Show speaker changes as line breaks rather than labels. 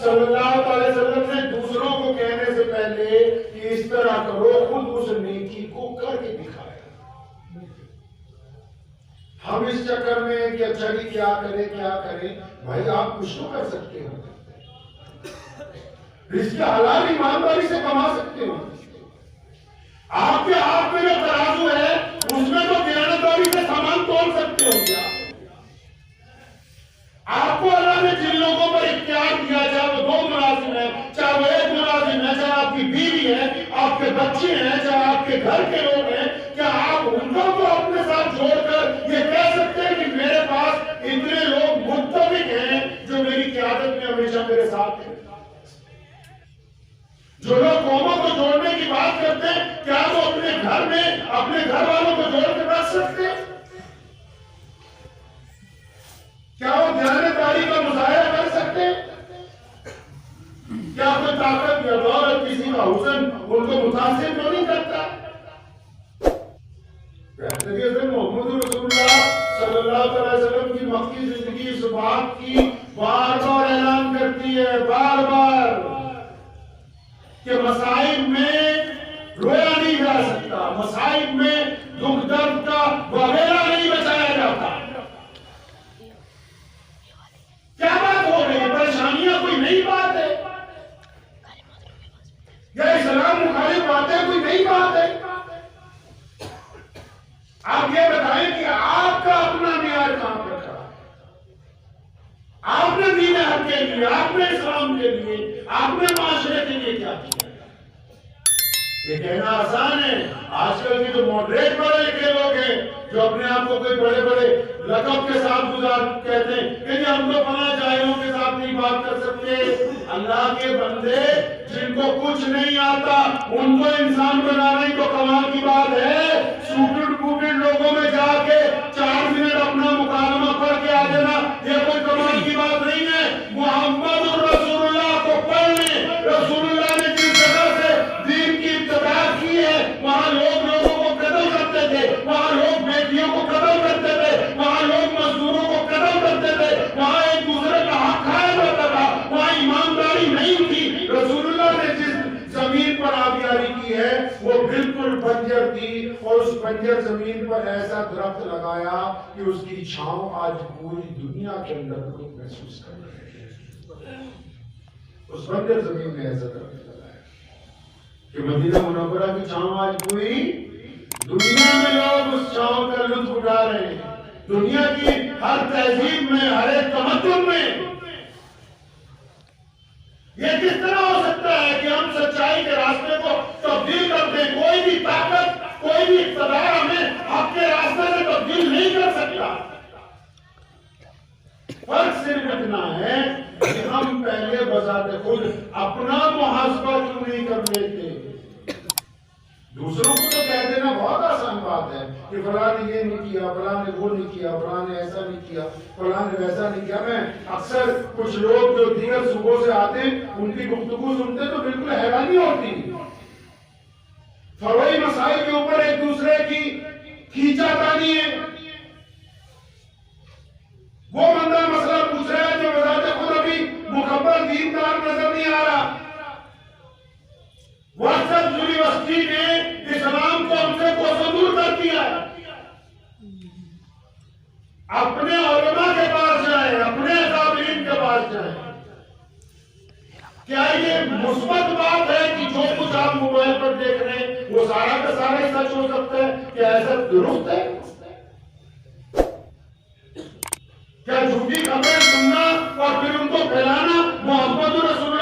صلی اللہ علیہ وسلم نے دوسروں کو کہنے سے پہلے کہ اس طرح کرو، خود اس نیکی کو کر کے دکھایا۔ ہم اس چکر میں کہ اچھا جی کیا کریں کیا کریں، بھائی آپ کچھ تو کر سکتے ہو، رزق حلال ایمانداری سے کما سکتے ہو۔ آپ کے ہاتھ میں جو ترازو ہے اس میں تو دیانتداری سے سامان تول سکتے ہو کیا؟ آپ کو اللہ نے جن لوگوں پر اختیار دیا، چاہے وہ 2 ملازم ہیں، چاہے وہ 1 ملازم ہے، چاہے آپ کی بیوی ہے، آپ کے بچے ہیں، چاہے آپ کے گھر کے لوگ ہیں، کیا آپ ان کو اپنے ساتھ جوڑ کر یہ کہہ سکتے ہیں کہ میرے پاس اتنے لوگ متفق ہیں جو میری قیادت میں ہمیشہ میرے ساتھ ہیں؟ جو لوگ قوموں کو جوڑنے کی بات کرتے ہیں، کیا وہ اپنے گھر میں اپنے گھر والوں کو جوڑ کے رکھ سکتے ہیں؟ کیا وہ دیانتداری کا مظاہرہ کر سکتے ہیں؟ کیا کوئی طاقت یا دولت کسی کا حسن ان کو متاثر تو نہیں کرتا؟ بہترین سے محمد رسول اللہ صلی اللہ علیہ وسلم کی مکی زندگی اس بات کی بار بار اعلان کرتی ہے، بار بار، کہ مصائب میں رویا نہیں جا سکتا، مصائب میں دکھ درد کا وغیرہ نہیں بچایا جاتا۔ کیا بات ہو رہی ہے؟ پریشانیاں کوئی نئی بات ہے یا اسلام مخالف باتیں کوئی نئی بات ہے؟ آپ یہ بتائیں کہ آپ کا اپنا معیار کہاں پر کھڑا ہے؟ آپ نے دین حق کے لیے، آپ نے اسلام کے لیے، آپ نے معاشرے کے لیے کیا کیا؟ یہ کہنا آسان ہے۔ آج کل کی جو ماڈریٹ پڑھے لکھے لوگ ہیں، جو اپنے آپ کو کوئی بڑے بڑے لقب کے ساتھ کہتے ہیں کہ جی ہم تو فلاں جاہلوں کے ساتھ نہیں بات کر سکتے۔ اللہ کے بندے جن کو کچھ نہیں آتا ان کو انسان بنانا ہی تو کمال کی بات ہے۔ سوٹڈ بوٹڈ لوگوں میں جا کے 4 منٹ اپنا مکالمہ پڑھ کے آ جانا یہ کوئی کمال کی بات نہیں ہے۔ محمد رسول اللہ کو پڑھ لیں۔ رسول اللہ نے جس جگہ سے دین کی ابتدا کی ہے وہاں لوگ لوگوں کو قتل کرتے تھے، وہاں لوگ بیٹیوں کو قتل کرتے تھے، وہاں لوگ مزدوروں کو قتل کرتے تھے، وہاں ایک دوسرے کا حق کھایا جاتا تھا، وہاں ایمانداری نہیں تھی۔ رسول اللہ نے جس زمین پر آبیاری کی ہے وہ بالکل بنجر تھی، اور اس بنجر زمین پر ایسا درخت لگایا کہ اس کی چھاؤں آج پوری دنیا کے اندر لوگ محسوس کر رہے ہیں۔ اس بنجر زمین میں ایسا درخت لگایا کہ مدینہ منورہ کی چھاؤں آج پوری دنیا میں لوگ اس چھاؤں کا لطف اٹھا رہے ہیں۔ دنیا کی ہر تہذیب میں، ہر ایک تمدن میں یہ کس طرح ہو سکتا ہے کہ ہم سچائی کے راستے کو تبدیل کر دیں؟ کوئی بھی طاقت، کوئی بھی اقتدار ہمیں حق کے راستے سے تبدیل نہیں کر سکتا۔ فرق صرف اتنا ہے کہ ہم پہلے بذات خود اپنا محاسبہ کیوں نہیں کر لیتے؟ دوسروں کو تو کہہ دینا بہت آسان بات ہے کہ فلاں نے یہ نہیں کیا، فلاں نے وہ نہیں کیا، فلاں نے ایسا نہیں کیا، فلاں نے ویسا نہیں کیا۔ میں اکثر کچھ لوگ جو دیگر صوبوں سے آتے ہیں ان کی گفتگو سنتے تو بالکل حیرانی ہوتی ہے۔ فروئی مسائل کے اوپر ایک دوسرے کی کھینچا تانی ہے۔ وہ بندہ مسئلہ پوچھ رہا ہے جو بذات خود ابھی مکمل دیندار نظر نہیں آ رہا۔ واٹسپ یونیورسٹی نے اسلام کو ہم سے کوسوں دور کر دیا۔ اپنے علماء کے پاس جائیں، اپنے اکابرین کے پاس جائیں۔ کیا یہ مثبت بات ہے کہ جو کچھ آپ موبائل پر دیکھ رہے ہیں وہ سارا کا سارا ہی سچ ہو سکتا ہے؟ کیا ایسا درست ہے؟ کیا جھوٹی خبریں سننا اور پھر ان کو پھیلانا محمد رسول